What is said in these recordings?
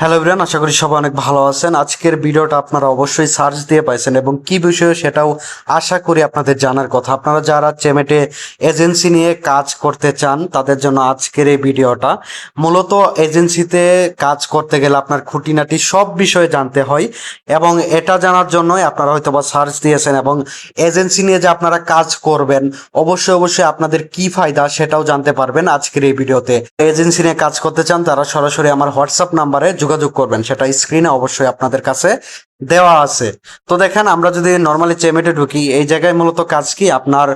Hello everyone, আশা করি সবাই অনেক ভালো আছেন। আজকের ভিডিওটা আপনারা অবশ্যই সার্চ দিয়ে পাইছেন এবং কি বিষয়ে সেটাও আশা করি আপনাদের জানার কথা। আপনারা যারা চেমেটে এজেন্সি নিয়ে কাজ করতে চান তাদের জন্য আজকের এই ভিডিওটা। মূলত এজেন্সিতে কাজ করতে গেলে আপনার খুঁটিনাটি সব বিষয়ে জানতে হয় এবং এটা জানার জন্যই আপনারা হয়তো বা সার্চ দিয়েছেন এবং এজেন্সি নিয়ে যে আপনারা কাজ করবেন অবশ্যই আপনাদের কি ফায়দা সেটাও জানতে পারবেন আজকের এই ভিডিওতে। এজেন্সি নিয়ে কাজ করতে চান তারা সরাসরি আমার হোয়াটসঅ্যাপ নাম্বারে যোগাযোগ করবেন, সেটা স্ক্রিনে অবশ্যই আপনাদের কাছে দেওয়া আছে। তো দেখেন, আমরা যদি নর্মালি চেমেটে ঢুকি, এই জায়গায় মূলত কাজ কি, আপনার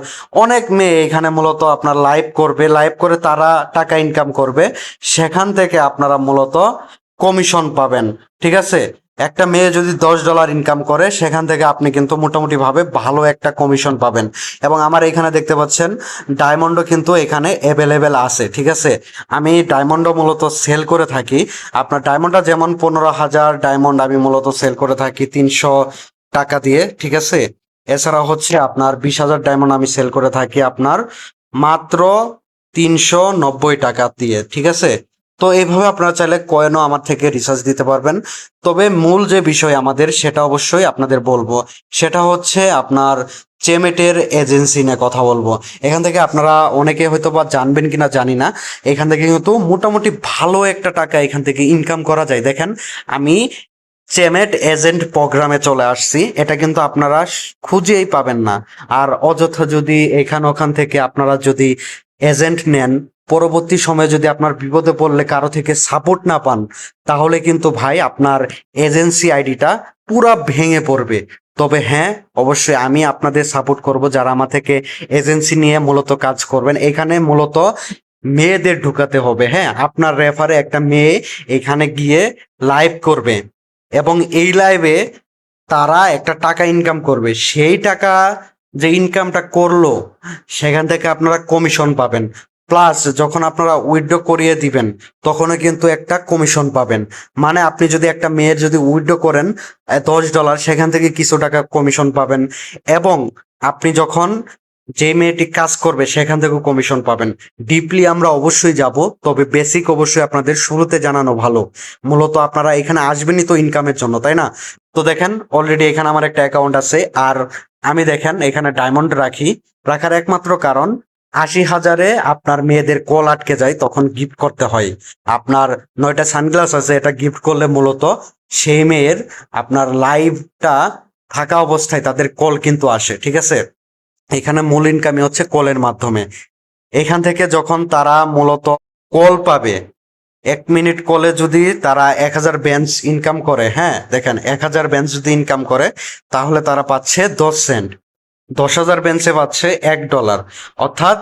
অনেক মেয়ে এখানে মূলত আপনার লাইভ করবে, লাইভ করে তারা টাকা ইনকাম করবে, সেখান থেকে আপনারা মূলত কমিশন পাবেন। ঠিক আছে, একটা মেয়ে যদি $10 ইনকাম করে সেখান থেকে আপনি কিন্তু মোটামুটি ভাবে ভালো একটা কমিশন পাবেন। এবং আমার এখানে দেখতে পাচ্ছেন ডায়মন্ডও কিন্তু এখানে অ্যাভেলেবেল আছে। ঠিক আছে, আমি ডায়মন্ডও মূলত সেল করে থাকি। আপনার ডায়মন্ডটা যেমন 15,000 ডায়মন্ড আমি মূলত সেল করে থাকি 300 টাকা দিয়ে। ঠিক আছে, এছাড়া হচ্ছে আপনার 20,000 ডায়মন্ড আমি সেল করে থাকি আপনার মাত্র 390 টাকা দিয়ে। ঠিক আছে, তো এইভাবে আপনারা চাইলে কয়েনও আমার থেকে রিচার্জ দিতে পারবেন। তবে মূল যে বিষয় আমাদের সেটা অবশ্যই আপনাদের বলবো, সেটা হচ্ছে আপনার চেমেটের এজেন্সি নিয়ে কথা বলবো। এখান থেকে আপনারা অনেকে হয়তো বা জানবেন কিনা জানি না, এখান থেকে কিন্তু মোটামুটি ভালো একটা টাকা এখান থেকে ইনকাম করা যায়। দেখেন, আমি চেমেট এজেন্ট প্রোগ্রামে চলে আসছি, এটা কিন্তু আপনারা খুঁজেই পাবেন না। আর অযথা যদি এখান ওখান থেকে আপনারা যদি এজেন্ট নেন, পরবর্তী সময়ে যদি আপনার বিপদে পড়লে কারো থেকে সাপোর্ট না পান, তাহলে কিন্তু ভাই আপনার এজেন্সি আইডিটা পুরা ভেঙে পড়বে। তবে হ্যাঁ, অবশ্যই আমি আপনাদের সাপোর্ট করব যারা আমার থেকে এজেন্সি নিয়ে মূলত কাজ করবেন। এখানে মূলত মেয়েদের ঢুকাতে হবে। হ্যাঁ, আপনার রেফারে একটা মেয়ে এখানে গিয়ে লাইভ করবে এবং এই লাইভে তারা একটা টাকা ইনকাম করবে। সেই টাকা যে ইনকামটা করলো সেখান থেকে আপনারা কমিশন পাবেন। প্লাস যখন আপনারা উইথড্র করিয়ে দিবেন তখনও কিন্তু একটা কমিশন পাবেন। মানে আপনি যদি একটা মেয়ের যদি উইথড্র করেন $10, সেখান থেকে কিছু টাকা কমিশন পাবেন। এবং আপনি যখন যে মেয়েটি কাজ করবে সেখান থেকেও কমিশন পাবেন। ডিপলি আমরা অবশ্যই যাব, তবে বেসিক অবশ্যই আপনাদের শুরুতে জানানো ভালো। মূলত আপনারা এখানে আসবেনই তো ইনকামের জন্য, তাই না? তো দেখেন, অলরেডি এখানে আমার একটা অ্যাকাউন্ট আছে। আর আমি দেখেন এখানে ডায়মন্ড রাখি, রাখার একমাত্র কারণ 80,000-এ আপনার মেয়েদের কল আটকে যায়, তখন গিফট করতে হয়। আপনার 9টা সানগ্লাস আছে, এটা গিফট করলে মূলত সেই মেয়ের আপনার লাইভটা থাকা অবস্থায় তাদের কল কিন্তু আসে। ঠিক আছে, এখানে মূল ইনকামই হচ্ছে কলের মাধ্যমে। এখান থেকে যখন তারা মূলত কল পাবে, 1 মিনিট কলে যদি তারা 1,000 বেঞ্চ ইনকাম করে, হ্যাঁ দেখেন 1,000 বেঞ্চ যদি ইনকাম করে তাহলে তারা পাচ্ছে 10 সেন্ট। 10,000 বেঞ্চে পাচ্ছে $1। অর্থাৎ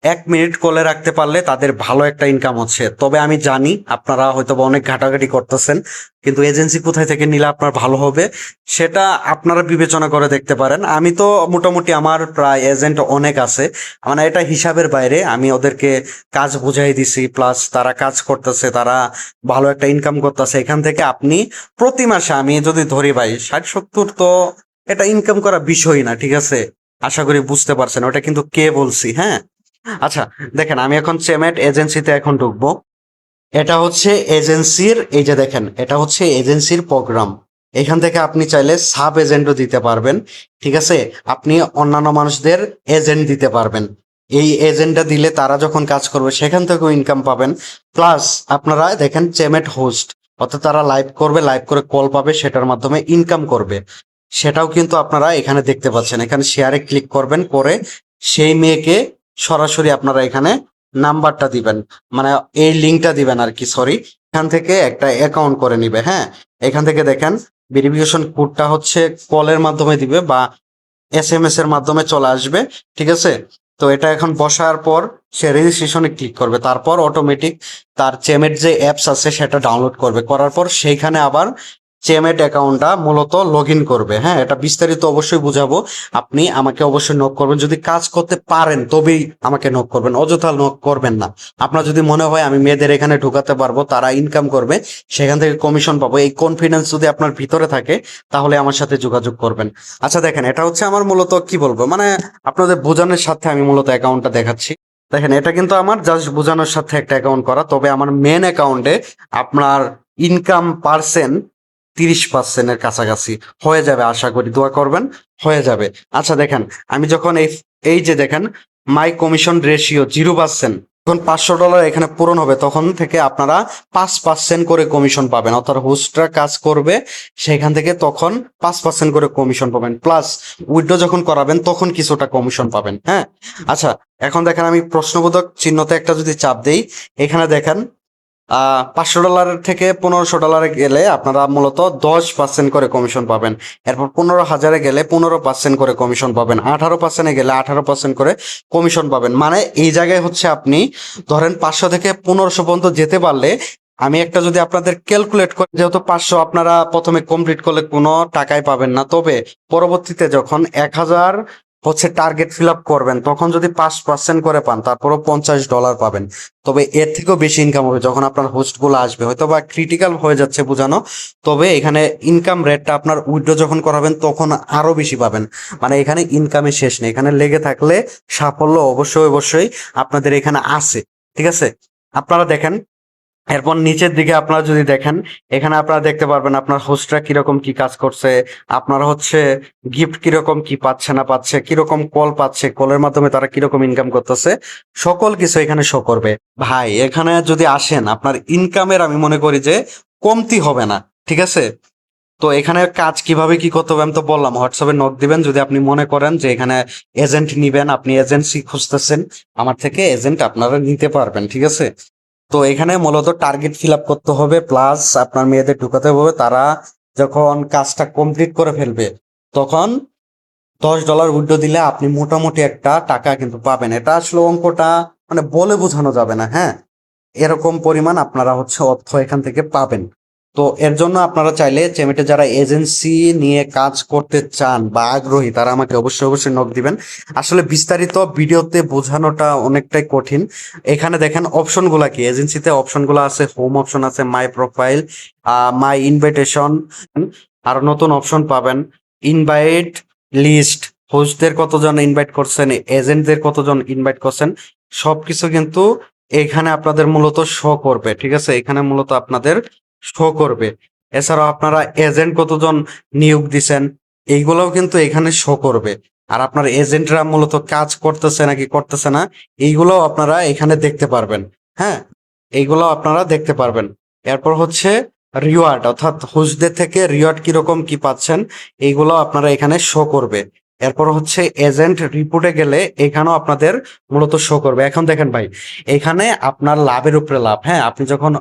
1 মিনিট কলে রাখতে পারলে তাদের ভালো একটা ইনকাম হচ্ছে। তবে আমি জানি আপনারা হয়তো বা অনেক ঘাটাঘাটি করতেছেন, কিন্তু এজেন্সি কোথায় থেকে নিলে আপনার ভালো হবে সেটা আপনারা বিবেচনা করে দেখতে পারেন। আমি তো মোটামুটি আমার প্রায় এজেন্ট অনেক আছে, মানে এটা হিসাবের বাইরে। আমি ওদেরকে কাজ বুঝাই দিছি, প্লাস তারা কাজ করতেছে, তারা ভালো একটা ইনকাম করতেছে। এখান থেকে আপনি প্রতি মাসে আমি যদি ধরি ভাই 60-70, তো এটা ইনকাম করা বিষয় না। ঠিক আছে, আশা করি বুঝতে পারছেন ওটা কিন্তু কে বলছি। হ্যাঁ, আচ্ছা দেখেন, আমি এখন চেমেট এজেন্সিতে এখন ঢুকবো। এটা হচ্ছে এজেন্সির, এই যে দেখেন এটা হচ্ছে এজেন্সির প্রোগ্রাম। এখান থেকে আপনি চাইলে সাব এজেন্টও দিতে পারবেন। ঠিক আছে, আপনি অন্যান্য মানুষদের এজেন্ট দিতে পারবেন। এই এজেন্টটা দিলে তারা যখন কাজ করবে সেখান থেকেও ইনকাম পাবেন। প্লাস আপনারা দেখেন চেমেট হোস্ট, অর্থাৎ তারা লাইভ করবে, লাইভ করে কল পাবে, সেটার মাধ্যমে ইনকাম করবে। সেটাও কিন্তু আপনারা এখানে দেখতে পাচ্ছেন। এখানে শেয়ারে ক্লিক করবেন, করে সেই মেয়েকে সরাসরি আপনারা এখানে নাম্বারটা দিবেন, মানে এই লিঙ্কটা দিবেন আর কি, সরি। এখান থেকে একটা অ্যাকাউন্ট করে নিবে। হ্যাঁ, এখান থেকে দেখেন ভেরিফিকেশন কোডটা হচ্ছে কলের মাধ্যমে দিবে বা SMS এর মাধ্যমে চলে আসবে। ঠিক আছে, তো এটা এখন বসার পর সে রেজিস্ট্রেশনে ক্লিক করবে, তারপর অটোমেটিক তার চেমেট যে অ্যাপস আছে সেটা ডাউনলোড করবে, করার পর সেইখানে আবার চেমেট অ্যাকাউন্টটা মূলত লগ ইন করবে। হ্যাঁ, এটা বিস্তারিত অবশ্যই বুঝাবো, আপনি আমাকে অবশ্যই নক করবেন। যদি কাজ করতে পারেন তবেই আমাকে নক করবেন, অযথা নক করবেন না। আপনার যদি মনে হয় আমি মেয়েদের এখানে ঢুকাতে পারবো, তারা ইনকাম করবে, সেখান থেকে কমিশন পাবো, এই কনফিডেন্স যদি আপনার ভিতরে থাকে তাহলে আমার সাথে যোগাযোগ করবেন। আচ্ছা দেখেন, এটা হচ্ছে আমার মূলত কি বলবো, মানে আপনাদের বোঝানোর সাথে আমি মূলত অ্যাকাউন্টটা দেখাচ্ছি। দেখেন, এটা কিন্তু আমার জাস্ট বোঝানোর সাথে একটা অ্যাকাউন্ট করা। তবে আমার মেন অ্যাকাউন্টে আপনার ইনকাম পার্সেন্ট 30%-এর কাছাকাছি হয়ে যাবে, আশা করি দোয়া করবেন, হয়ে যাবে। আচ্ছা দেখেন, আমি যখন এই যে দেখেন মাই কমিশন রেশিও 0%, যখন $500 এখানে পূরণ হবে তখন থেকে আপনারা 5% করে কমিশন পাবেন, অর্থাৎ হোস্টরা কাজ করবে সেখান থেকে তখন 5% করে কমিশন পাবেন, প্লাস উইথড্র যখন করাবেন তখন কিছুটা কমিশন পাবেন। হ্যাঁ, আচ্ছা এখন দেখেন আমি প্রশ্নবোধক চিহ্নতে একটা যদি চাপ দেই, এখানে দেখেন $500 থেকে $1500 গেলে আপনারা মূলত 10% করে কমিশন পাবেন। এরপর 15,000 গেলে 15% করে কমিশন পাবেন। 18% গেলে 18% করে কমিশন পাবেন। মানে এই জায়গায় হচ্ছে আপনি ধরেন 500 থেকে 1500 পর্যন্ত যেতে পারলে, আমি একটা যদি আপনাদের ক্যালকুলেট করি, যেহেতু 500 আপনারা প্রথমে কমপ্লিট করলে কোনো টাকাই পাবেন না, তবে পরবর্তীতে যখন 1000 হচ্ছে টার্গেট ফিল আপ করবেন তখন যদি 5% করে পান তারপরও $50 পাবেন। তবে এর থেকেও বেশি ইনকাম হবে যখন আপনার হোস্ট গুলো আসবে, হয়তো বা ক্রিটিক্যাল হয়ে যাচ্ছে বোঝানো, তবে এখানে ইনকাম রেটটা আপনার উইথড্র যখন করাবেন তখন আরো বেশি পাবেন। মানে এখানে ইনকামের শেষ নেই, এখানে লেগে থাকলে সাফল্য অবশ্যই অবশ্যই আপনাদের এখানে আছে। ঠিক আছে, আপনারা দেখেন এরপর নিচের দিকে আপনারা যদি দেখেন, এখানে আপনারা দেখতে পারবেন আপনার হোস্টরা কিরকম কি কাজ করছে, আপনারা হচ্ছে গিফট কিরকম কি পাচ্ছে না পাচ্ছে, কিরকম কল পাচ্ছে, কলের মাধ্যমে তারা কিরকম ইনকাম করতেছে, সকল কিছু এখানে শো করবে। ভাই এখানে যদি আসেন আপনার ইনকামের আমি মনে করি যে কমতি হবে না। ঠিক আছে, তো এখানে কাজ কিভাবে কি করতে হবে আমি তো বললাম, হোয়াটসঅ্যাপে নক দিবেন যদি আপনি মনে করেন যে এখানে এজেন্ট নিবেন, আপনি এজেন্সি খুঁজতেছেন, আমার থেকে এজেন্ট আপনারা নিতে পারবেন। ঠিক আছে, তো এখানে মূলত টার্গেট ফিল আপ করতে হবে, প্লাস আপনার মেয়েদের ঢুকাতে হবে, তারা যখন কাজটা কমপ্লিট করে ফেলবে তখন $10 উইথড্র দিলে আপনি মোটামুটি একটা টাকা কিন্তু পাবেন। এটা আসলে অঙ্কটা মানে বলে বোঝানো যাবে না। হ্যাঁ, এরকম পরিমাণ আপনারা হচ্ছে অর্থ এখান থেকে পাবেন। তো এর জন্য আপনারা চাইলে চেমেটে যারা এজেন্সি নিয়ে কাজ করতে চান বা আগ্রহী তারা আমাকে অবশ্যই অবশ্যই নক দিবেন। আসলে বিস্তারিত ভিডিওতে বোঝানোটা অনেকটাই কঠিন। এখানে দেখেন অপশনগুলা কি, এজেন্সিতে অপশনগুলো আছে, হোম অপশন আছে, মাই প্রোফাইল, মাই ইনভাইটেশন, আর নতুন অপশন পাবেন ইনভাইট লিস্ট, হোস্টদের কতজন ইনভাইট করছেন, এজেন্টদের কতজন ইনভাইট করছেন, সবকিছু কিন্তু এখানে আপনাদের মূলত শো করবে। ঠিক আছে, এখানে মূলত আপনাদের শো করবে। এছাড়াও আপনারা এজেন্ট কতজন নিয়োগ দিছেন এইগুলোও কিন্তু এখানে শো করবে। আর আপনার এজেন্টরা মূলত কাজ করতেছে নাকি করতেছে না এইগুলোও আপনারা এখানে দেখতে পারবেন। হ্যাঁ, এইগুলো আপনারা দেখতে পারবেন। এরপর হচ্ছে রিওয়ার্ড, অর্থাৎ হোস্টদের থেকে রিওয়ার্ড কিরকম কি পাচ্ছেন এইগুলো আপনারা এখানে শো করবে। এরপর হচ্ছে এজেন্ট রিপোর্টে গেলে এখানেও আপনাদের মূলত শো করবে। এখন দেখেন ভাই, এখানে আপনার লাভের উপরে লাভ। হ্যাঁ, আপনি যখন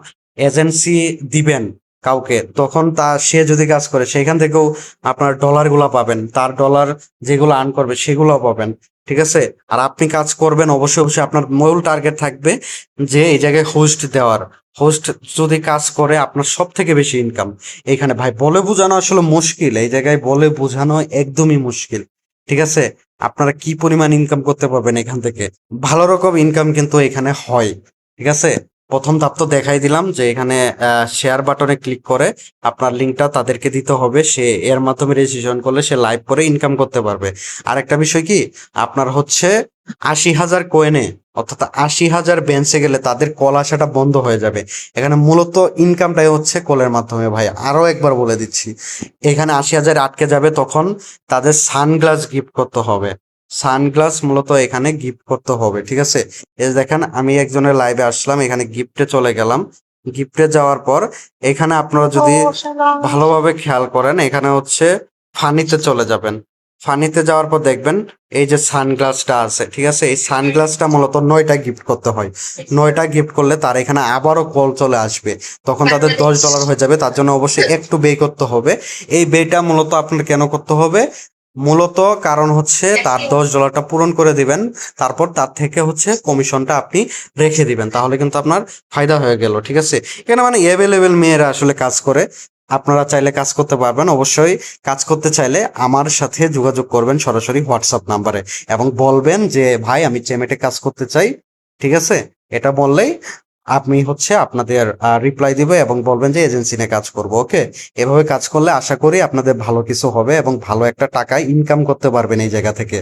এজেন্সি দিবেন কাউকে তখন সে যদি কাজ করে সেখান থেকেও আপনার ডলার গুলা পাবেন, তার ডলার যেগুলো আর্ন করবে সেগুলো পাবেন। ঠিক আছে, আর আপনি কাজ করবেন অবশ্যই অবশ্যই আপনার মূল টার্গেট থাকবে যে এই জায়গায় হোস্ট দেওয়ার। হোস্ট যদি কাজ করে আপনার সব থেকে বেশি ইনকাম এখানে। ভাই বলে বোঝানো আসলে মুশকিল, এই জায়গায় বলে বোঝানো একদমই মুশকিল। ঠিক আছে, আপনারা কি পরিমাণ ইনকাম করতে পারবেন এখান থেকে, ভালো রকম ইনকাম কিন্তু এখানে হয়। ঠিক আছে, প্রথম ধাপ তো দেখাই দিলাম যে এখানে শেয়ার বাটনে ক্লিক করে আপনার লিঙ্কটা তাদেরকে দিতে হবে, সে এর মাধ্যমে রেজিস্ট্রেশন করলে সে লাইভ করে ইনকাম করতে পারবে। আর একটা বিষয় কি, আপনার হচ্ছে 80,000 কোয়েনে অর্থাৎ 80,000 বেঞ্চে গেলে তাদের কল আসাটা বন্ধ হয়ে যাবে। এখানে মূলত ইনকামটাই হচ্ছে কলের মাধ্যমে। ভাই আরো একবার বলে দিচ্ছি, এখানে 80,000 আটকে যাবে তখন তাদের সানগ্লাস গিফট করতে হবে। সানগ্লাস মূলত এখানে গিফট করতে হবে। ঠিক আছে, এই দেখেন আমি একজনের লাইভে আসলাম, এখানে গিফটে চলে গেলাম। গিফটে যাওয়ার পর এখানে আপনারা যদি ভালোভাবে খেয়াল করেন এখানে হচ্ছে ফানিতে চলে যাবেন। ফানিতে যাওয়ার পর দেখবেন এই যে সানগ্লাসটা আছে। ঠিক আছে, এই সানগ্লাসটা মূলত 9টা গিফট করতে হয়। 9টা গিফট করলে তার এখানে আবারও কল চলে আসবে, তখন তাদের $10 হয়ে যাবে। তার জন্য অবশ্যই একটু বে করতে হবে। এই বেটা মূলত আপনার কেন করতে হবে, মূলত কারণ হচ্ছে তার $10টা পূরণ করে দিবেন, তারপর তার থেকে হচ্ছে কমিশনটা আপনি রেখে দিবেন, তাহলে কিন্তু আপনার ফায়দা হয়ে গেল। ঠিক আছে, এখানে মানে অ্যাভেলেবেল মেয়েরা আসলে কাজ করে, আপনারা চাইলে কাজ করতে পারবেন। অবশ্যই কাজ করতে চাইলে আমার সাথে যোগাযোগ করবেন সরাসরি হোয়াটসঅ্যাপ নাম্বারে এবং বলবেন যে ভাই আমি চেমেটে কাজ করতে চাই। ঠিক আছে, এটা বললেই আমি হচ্ছে আপনাদের রিপ্লাই দিবে এবং বলবেন যে এজেন্সি নিয়ে কাজ করব। ওকে, এভাবে কাজ করলে আশা করি আপনাদের ভালো কিছু হবে এবং ভালো একটা টাকা ইনকাম করতে পারবেন এই জায়গা থেকে।